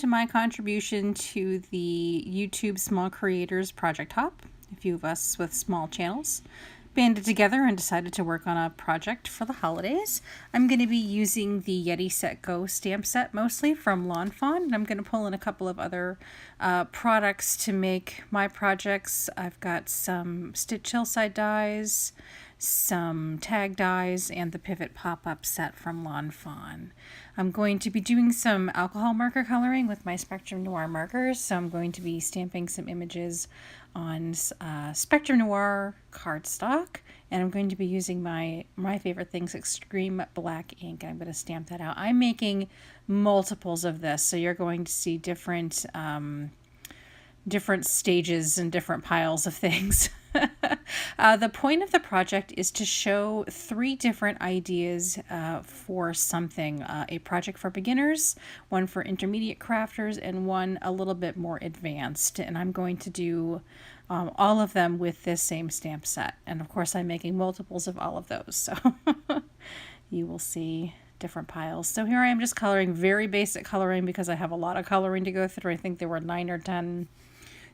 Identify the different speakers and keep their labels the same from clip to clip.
Speaker 1: to my contribution to the YouTube Small Creators Project Hop. A few of us with small channels banded together and decided to work on a project for the holidays. I'm going to be using the Yeti Set Go stamp set mostly from Fawn, and I'm going to pull in a couple of other products to make my projects. I've got some Stitch Hillside dies, some tag dies, and the Pivot pop-up set from Fawn. I'm going to be doing some alcohol marker coloring with my Spectrum Noir markers, so I'm going to be stamping some images on Spectrum Noir cardstock, and I'm going to be using my favorite things, Extreme Black ink. I'm going to stamp that out. I'm making multiples of this, so you're going to see different stages and different piles of things. The point of the project is to show 3 different ideas for something. A project for beginners, one for intermediate crafters, and one a little bit more advanced. And I'm going to do all of them with this same stamp set. And of course I'm making multiples of all of those. So you will see different piles. So here I am just coloring, very basic coloring because I have a lot of coloring to go through. I think there were 9 or 10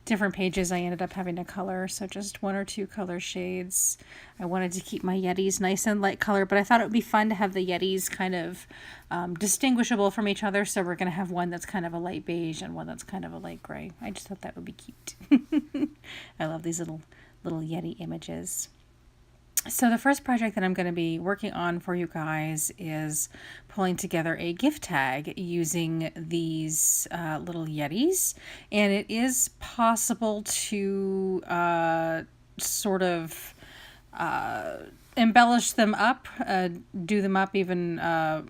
Speaker 1: different pages I ended up having to color, so just 1 or 2 color shades. I wanted to keep my Yetis nice and light color, but I thought it would be fun to have the Yetis kind of distinguishable from each other, so we're going to have one that's kind of a light beige and one that's kind of a light gray. I just thought that would be cute. I love these little Yeti images. So the first project that I'm going to be working on for you guys is pulling together a gift tag using these little Yetis. And it is possible to sort of embellish them up, do them up even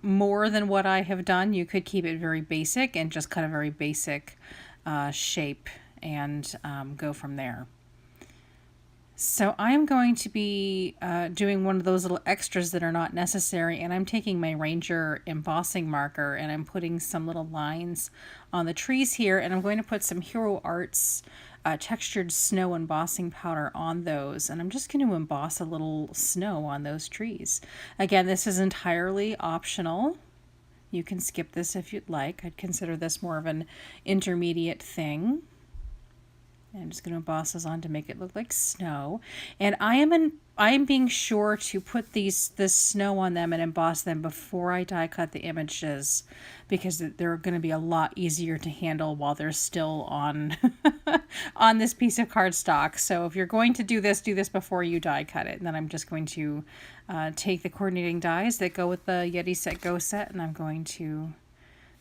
Speaker 1: more than what I have done. You could keep it very basic and just cut a very basic shape and go from there. So I'm going to be doing one of those little extras that are not necessary, and I'm taking my Ranger embossing marker and I'm putting some little lines on the trees here, and I'm going to put some Hero Arts textured snow embossing powder on those, and I'm just going to emboss a little snow on those trees. Again, this is entirely optional. You can skip this if you'd like. I'd consider this more of an intermediate thing. I'm just going to emboss those on to make it look like snow. And I am being sure to put this snow on them and emboss them before I die cut the images, because they're going to be a lot easier to handle while they're still on on this piece of cardstock. So if you're going to do this before you die cut it. And then I'm just going to take the coordinating dies that go with the Yeti Set Go set, and I'm going to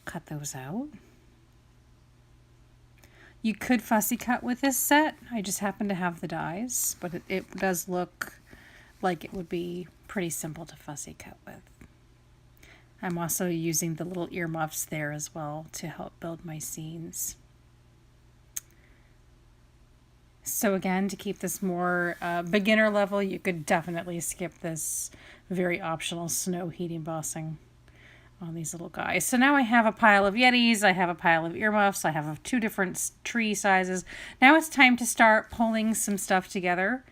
Speaker 1: cut those out. You could fussy cut with this set. I just happen to have the dies, but it does look like it would be pretty simple to fussy cut with. I'm also using the little earmuffs there as well to help build my scenes. So again, to keep this more beginner level, you could definitely skip this very optional snow heat embossing on these little guys. So now I have a pile of Yetis, I have a pile of earmuffs, I have 2 different tree sizes. Now it's time to start pulling some stuff together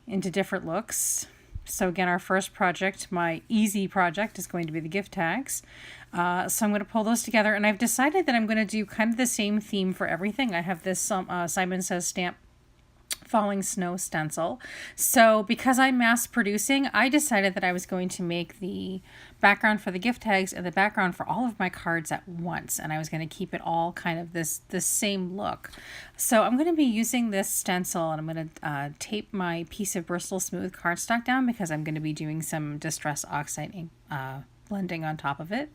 Speaker 1: into different looks. So again, our first project, my easy project, is going to be the gift tags. So I'm going to pull those together, and I've decided that I'm going to do kind of the same theme for everything. I have this Simon Says stamp falling snow stencil. So because I'm mass producing, I decided that I was going to make the background for the gift tags and the background for all of my cards at once, and I was going to keep it all kind of this same look. So I'm going to be using this stencil, and I'm going to tape my piece of Bristol Smooth cardstock down because I'm going to be doing some Distress Oxide ink blending on top of it.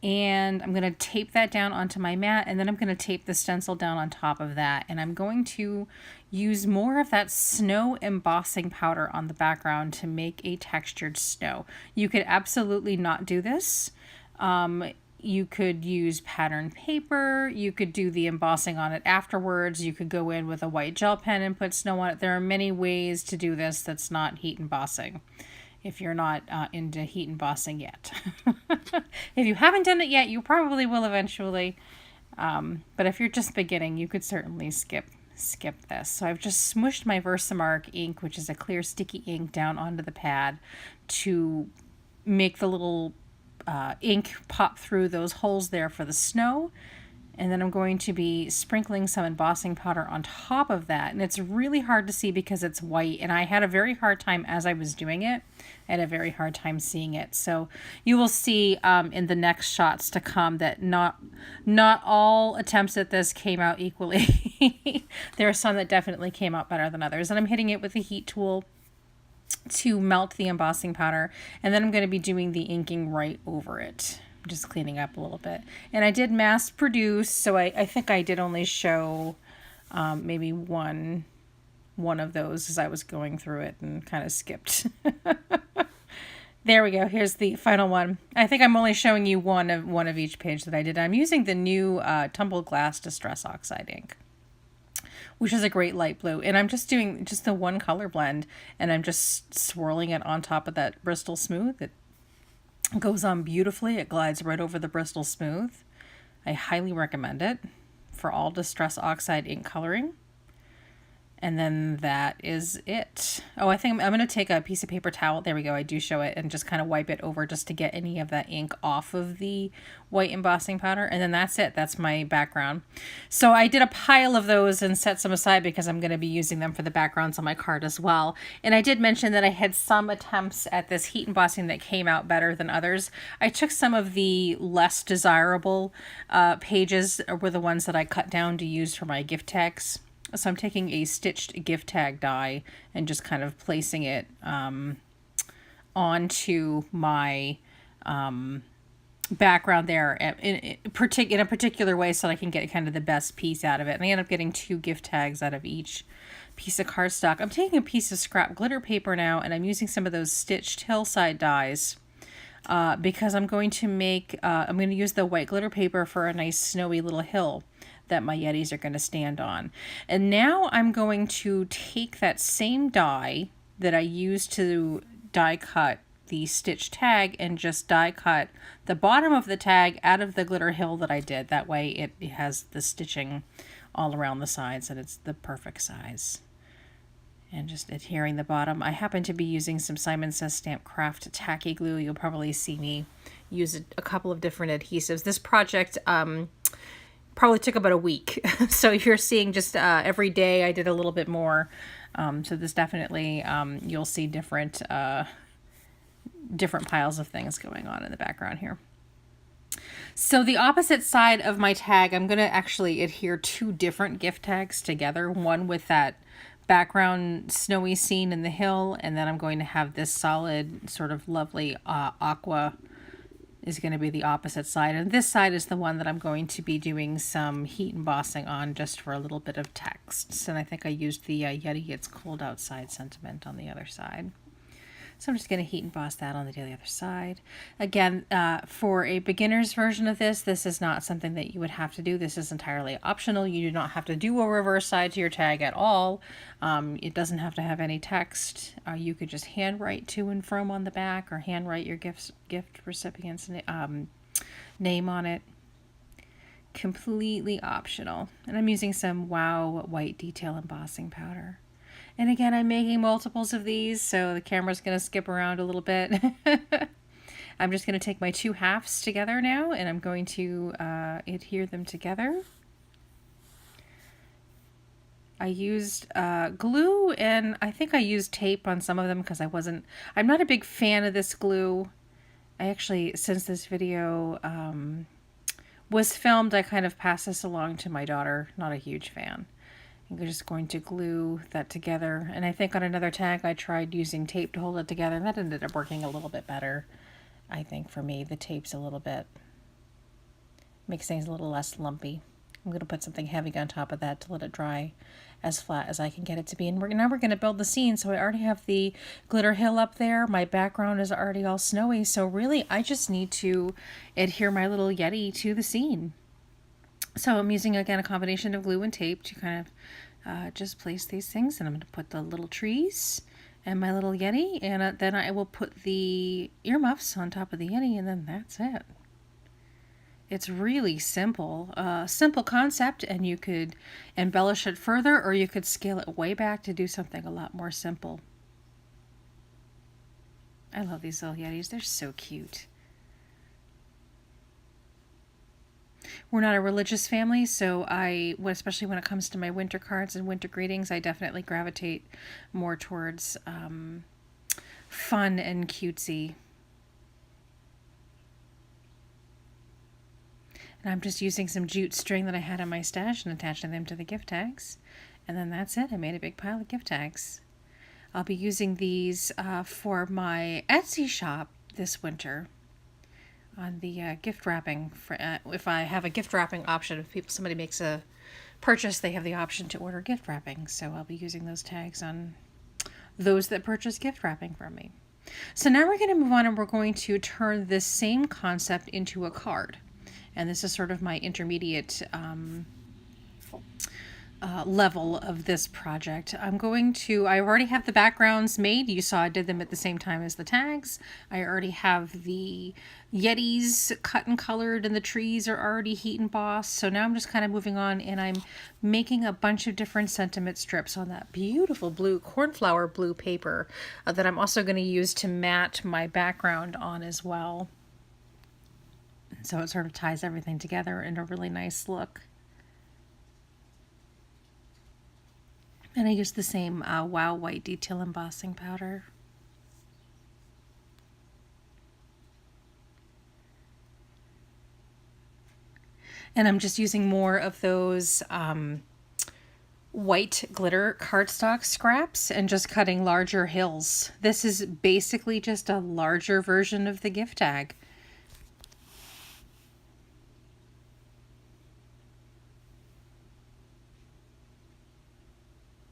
Speaker 1: And I'm going to tape that down onto my mat, and then I'm going to tape the stencil down on top of that, and I'm going to use more of that snow embossing powder on the background to make a textured snow. You could absolutely not do this. You could use pattern paper, you could do the embossing on it afterwards, you could go in with a white gel pen and put snow on it. There are many ways to do this that's not heat embossing, if you're not into heat embossing yet. If you haven't done it yet, you probably will eventually. But if you're just beginning, you could certainly skip this. So I've just smushed my Versamark ink, which is a clear sticky ink, down onto the pad to make the little ink pop through those holes there for the snow. And then I'm going to be sprinkling some embossing powder on top of that. And it's really hard to see because it's white. And I had a very hard time as I was doing it. I had a very hard time seeing it. So you will see in the next shots to come that not all attempts at this came out equally. There are some that definitely came out better than others. And I'm hitting it with the heat tool to melt the embossing powder. And then I'm going to be doing the inking right over it. Just cleaning up a little bit. And I did mass produce, so I think I did only show maybe one of those as I was going through it and kind of skipped. There we go. Here's the final one. I think I'm only showing you one of each page that I did. I'm using the new Tumbled Glass Distress Oxide ink, which is a great light blue. And I'm just doing just the one color blend, and I'm just swirling it on top of that Bristol Smooth. It goes on beautifully. It glides right over the Bristol Smooth. I highly recommend it for all Distress Oxide ink coloring. And then that is it. Oh, I think I'm going to take a piece of paper towel. There we go. I do show it, and just kind of wipe it over just to get any of that ink off of the white embossing powder. And then that's it. That's my background. So I did a pile of those and set some aside because I'm going to be using them for the backgrounds on my card as well. And I did mention that I had some attempts at this heat embossing that came out better than others. I took some of the less desirable pages, were the ones that I cut down to use for my gift tags. So I'm taking a stitched gift tag die and just kind of placing it onto my background there in a particular way so that I can get kind of the best piece out of it. And I end up getting 2 gift tags out of each piece of cardstock. I'm taking a piece of scrap glitter paper now, and I'm using some of those stitched hillside dies because I'm going to use the white glitter paper for a nice snowy little hill that my Yetis are going to stand on. And now I'm going to take that same die that I used to die cut the stitch tag and just die cut the bottom of the tag out of the glitter hill that I did. That way it has the stitching all around the sides and it's the perfect size. And just adhering the bottom. I happen to be using some Simon Says Stamp Craft tacky glue. You'll probably see me use a couple of different adhesives. This project probably took about a week. So you're seeing just every day I did a little bit more. So this definitely, you'll see different piles of things going on in the background here. So the opposite side of my tag, I'm going to actually adhere 2 different gift tags together. One with that background snowy scene in the hill, and then I'm going to have this solid sort of lovely aqua is going to be the opposite side. And this side is the one that I'm going to be doing some heat embossing on just for a little bit of text. And I think I used the Yeti It's Cold Outside sentiment on the other side. So I'm just going to heat emboss that on the other side. Again, for a beginner's version of this, this is not something that you would have to do. This is entirely optional. You do not have to do a reverse side to your tag at all. It doesn't have to have any text. You could just handwrite to and from on the back, or handwrite your gift recipient's name on it. Completely optional. And I'm using some Wow White Detail Embossing Powder. And again, I'm making multiples of these, so the camera's going to skip around a little bit. I'm just going to take my 2 halves together now, and I'm going to adhere them together. I used glue, and I think I used tape on some of them because I'm not a big fan of this glue. I actually, since this video was filmed, I kind of passed this along to my daughter. Not a huge fan. I'm just going to glue that together. And I think on another tag I tried using tape to hold it together, and that ended up working a little bit better. I think for me, the tape's a little bit, makes things a little less lumpy. I'm going to put something heavy on top of that to let it dry as flat as I can get it to be. And now we're going to build the scene. So I already have the glitter hill up there. My background is already all snowy. So really, I just need to adhere my little Yeti to the scene. So I'm using, again, a combination of glue and tape to kind of just place these things. And I'm going to put the little trees and my little Yeti. And then I will put the earmuffs on top of the Yeti. And then that's it. It's really simple. Simple concept. And you could embellish it further, or you could scale it way back to do something a lot more simple. I love these little Yetis. They're so cute. We're not a religious family, so especially when it comes to my winter cards and winter greetings, I definitely gravitate more towards fun and cutesy. And I'm just using some jute string that I had in my stash and attaching them to the gift tags. And then that's it. I made a big pile of gift tags. I'll be using these for my Etsy shop this winter on the gift wrapping. If I have a gift wrapping option, if somebody makes a purchase, they have the option to order gift wrapping. So I'll be using those tags on those that purchase gift wrapping from me. So now we're going to move on and we're going to turn this same concept into a card. And this is sort of my intermediate level of this project. I already have the backgrounds made. You saw I did them at the same time as the tags. I already have the Yetis cut and colored and the trees are already heat embossed. So now I'm just kind of moving on and I'm making a bunch of different sentiment strips on that beautiful blue cornflower blue paper that I'm also going to use to mat my background on as well. So it sort of ties everything together in a really nice look. And I use the same Wow White Detail Embossing Powder. And I'm just using more of those white glitter cardstock scraps and just cutting larger hills. This is basically just a larger version of the gift tag.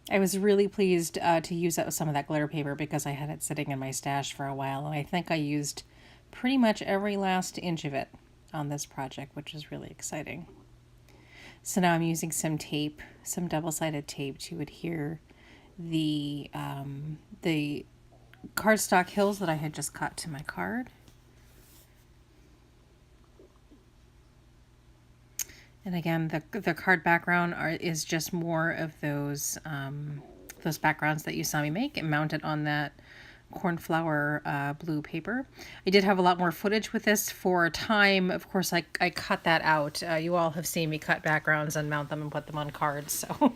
Speaker 1: I was really pleased to use some of that glitter paper because I had it sitting in my stash for a while, and I think I used pretty much every last inch of it on this project, which is really exciting. So now I'm using some tape, some double-sided tape to adhere the cardstock hills that I had just cut to my card. And again, the card background is just more of those backgrounds that you saw me make and mount it on that cornflower blue paper. I did have a lot more footage with this for time. Of course, I cut that out. You all have seen me cut backgrounds and mount them and put them on cards. So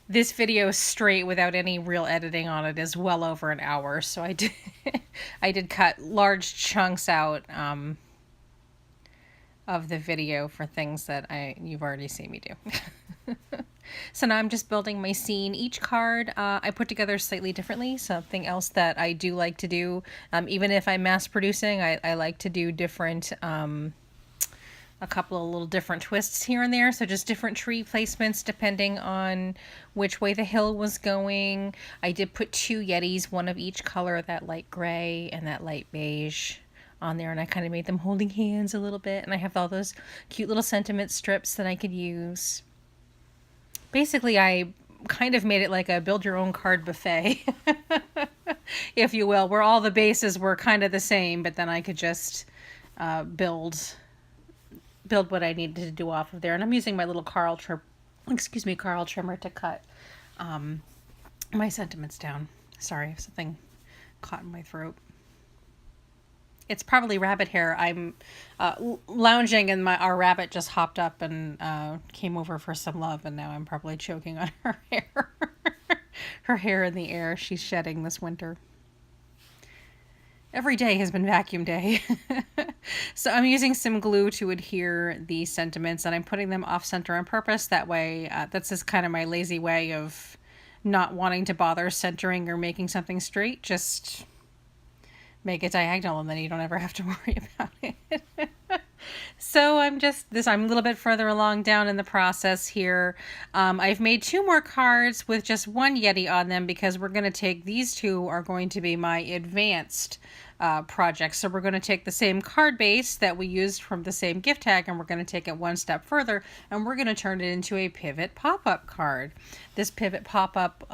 Speaker 1: this video straight without any real editing on it is well over an hour. So I did cut large chunks out of the video for things that you've already seen me do. So now I'm just building my scene. Each card I put together slightly differently. Something else that I do like to do, even if I'm mass producing, I like to do different, a couple of little different twists here and there. So just different tree placements depending on which way the hill was going. I did put 2 Yetis, one of each color, that light gray and that light beige, on there, and I kind of made them holding hands a little bit, and I have all those cute little sentiment strips that I could use. Basically, I kind of made it like a build your own card buffet, if you will, where all the bases were kind of the same, but then I could just build what I needed to do off of there. And I'm using my little Carl trimmer to cut my sentiments down. Sorry, something caught in my throat. It's probably rabbit hair. I'm lounging and our rabbit just hopped up and came over for some love, and now I'm probably choking on her hair. Her hair in the air. She's shedding this winter. Every day has been vacuum day. So I'm using some glue to adhere the sentiments, and I'm putting them off center on purpose. That way, that's just kind of my lazy way of not wanting to bother centering or making something straight. Just make it diagonal and then you don't ever have to worry about it. So I'm a little bit further along down in the process here. I've made 2 more cards with just 1 Yeti on them because these 2 are going to be my advanced projects. So we're going to take the same card base that we used from the same gift tag, and we're going to take it one step further, and we're going to turn it into a pivot pop-up card. This pivot pop-up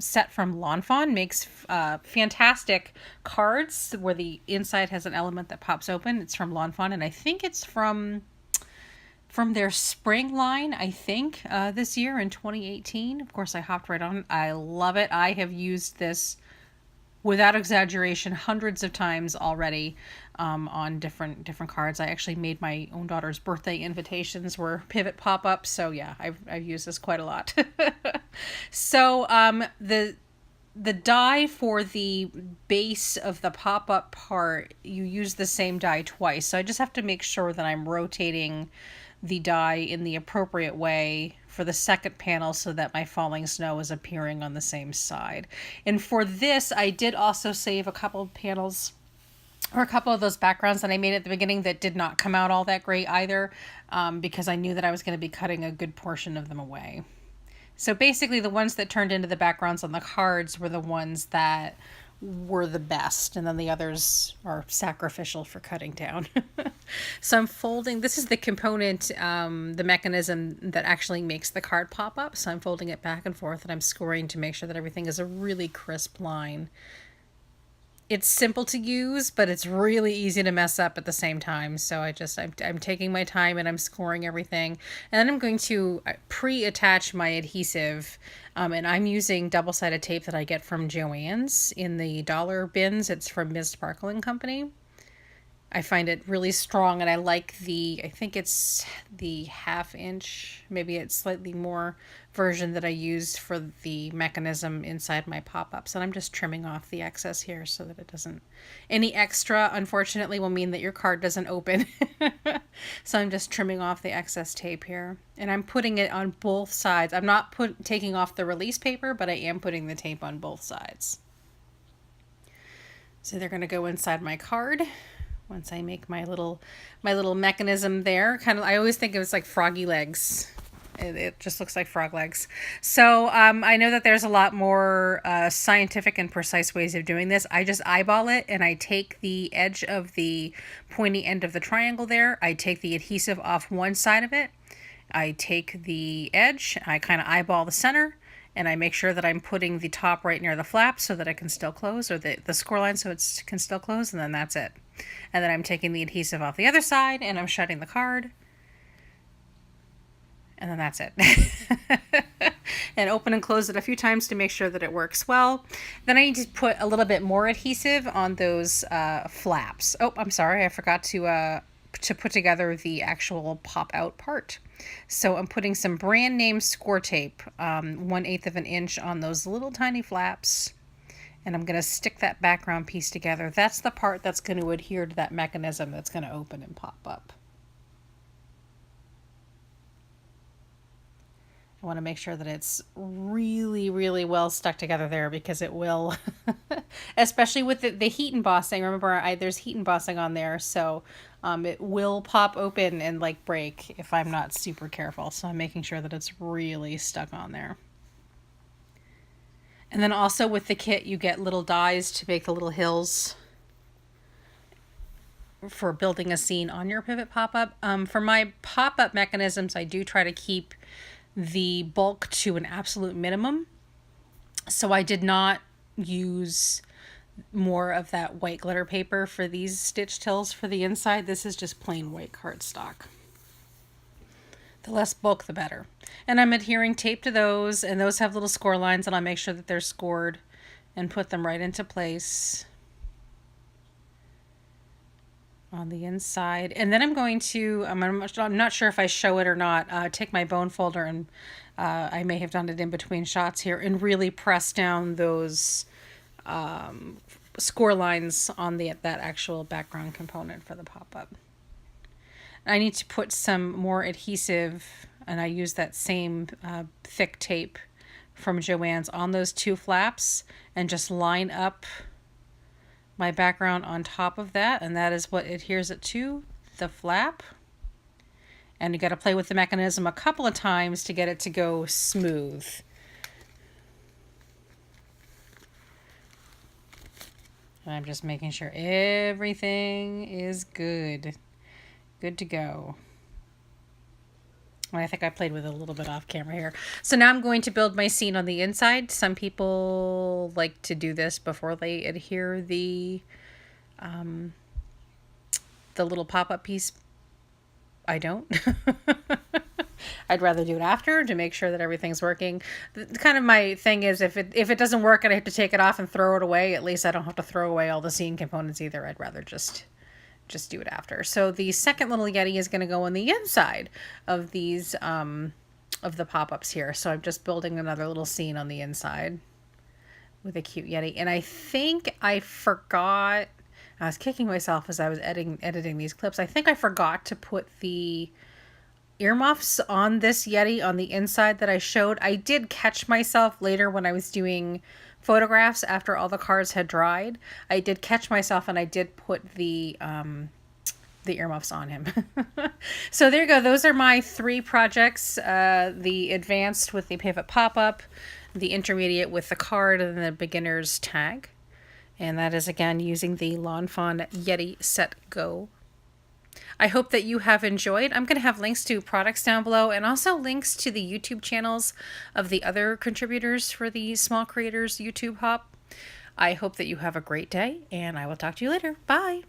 Speaker 1: set from Fawn makes fantastic cards where the inside has an element that pops open. It's from Fawn, and I think it's from their spring line, this year in 2018. Of course, I hopped right on. I love it. I have used this without exaggeration, hundreds of times already on different cards. I actually made my own daughter's birthday invitations were pivot pop-ups, so yeah, I've used this quite a lot. So the die for the base of the pop-up part, you use the same die twice. So I just have to make sure that I'm rotating the die in the appropriate way for the second panel so that my falling snow is appearing on the same side. And for this, I did also save a couple of panels or a couple of those backgrounds that I made at the beginning that did not come out all that great either, because I knew that I was going to be cutting a good portion of them away. So basically the ones that turned into the backgrounds on the cards were the ones that were the best, and then the others are sacrificial for cutting down. So I'm folding, this is the component, the mechanism that actually makes the card pop up. So I'm folding it back and forth, and I'm scoring to make sure that everything is a really crisp line. It's simple to use, but it's really easy to mess up at the same time. So I'm taking my time and I'm scoring everything. And then I'm going to pre-attach my adhesive. And I'm using double-sided tape that I get from Joann's in the dollar bins. It's from Ms. Sparkling Company. I find it really strong, and I like I think it's the 1/2 inch, maybe it's slightly more version that I use for the mechanism inside my pop-ups. And I'm just trimming off the excess here so that it doesn't, any extra, unfortunately, will mean that your card doesn't open. So I'm just trimming off the excess tape here. And I'm putting it on both sides. I'm not taking off the release paper, but I am putting the tape on both sides. So they're going to go inside my card. Once I make my little mechanism there, kind of, I always think it was like froggy legs. It just looks like frog legs. So I know that there's a lot more scientific and precise ways of doing this. I just eyeball it, and I take the edge of the pointy end of the triangle there. I take the adhesive off one side of it. I take the edge, I kind of eyeball the center, and I make sure that I'm putting the top right near the flap so that it can still close, or the score line so it can still close, and then that's it. And then I'm taking the adhesive off the other side, and I'm shutting the card. And then that's it. And open and close it a few times to make sure that it works well. Then I need to put a little bit more adhesive on those flaps. Oh, I'm sorry, I forgot to put together the actual pop out part. So I'm putting some brand name score tape, 1/8 of an inch on those little tiny flaps. And I'm going to stick that background piece together. That's the part that's going to adhere to that mechanism that's going to open and pop up. I want to make sure that it's really, really well stuck together there, because it will, especially with the heat embossing. Remember, there's heat embossing on there, so it will pop open and like break if I'm not super careful. So I'm making sure that it's really stuck on there. And then also with the kit, you get little dies to make the little hills for building a scene on your pivot pop-up. For my pop-up mechanisms, I do try to keep the bulk to an absolute minimum. So I did not use more of that white glitter paper for these stitch tills for the inside. This is just plain white cardstock. The less bulk, the better. And I'm adhering tape to those, and those have little score lines, and I'll make sure that they're scored and put them right into place on the inside. And then I'm going to, I'm not sure if I show it or not, take my bone folder, and I may have done it in between shots here, and really press down those score lines on that actual background component for the pop-up. I need to put some more adhesive, and I use that same thick tape from Joann's on those two flaps, and just line up my background on top of that, and that is what adheres it to the flap. And you got to play with the mechanism a couple of times to get it to go smooth. And I'm just making sure everything is good to go. I think I played with it a little bit off camera here. So now I'm going to build my scene on the inside. Some people like to do this before they adhere the little pop-up piece. I don't. I'd rather do it after to make sure that everything's working. Kind of my thing is if it doesn't work and I have to take it off and throw it away, at least I don't have to throw away all the scene components either. I'd rather just do it after. So the second little Yeti is going to go on the inside of these of the pop-ups here. So I'm just building another little scene on the inside with a cute Yeti. And I think I forgot, I was kicking myself as I was editing these clips. I think I forgot to put the earmuffs on this Yeti on the inside that I showed. I did catch myself later when I was doing photographs after all the cards had dried. I did catch myself and I did put the earmuffs on him. So there you go. Those are my 3 projects. The advanced with the pivot pop-up, the intermediate with the card, and the beginner's tag. And that is again using the Lawn Fawn Yeti Set Go. I hope that you have enjoyed. I'm going to have links to products down below and also links to the YouTube channels of the other contributors for the Small Creators YouTube Hop. I hope that you have a great day, and I will talk to you later. Bye!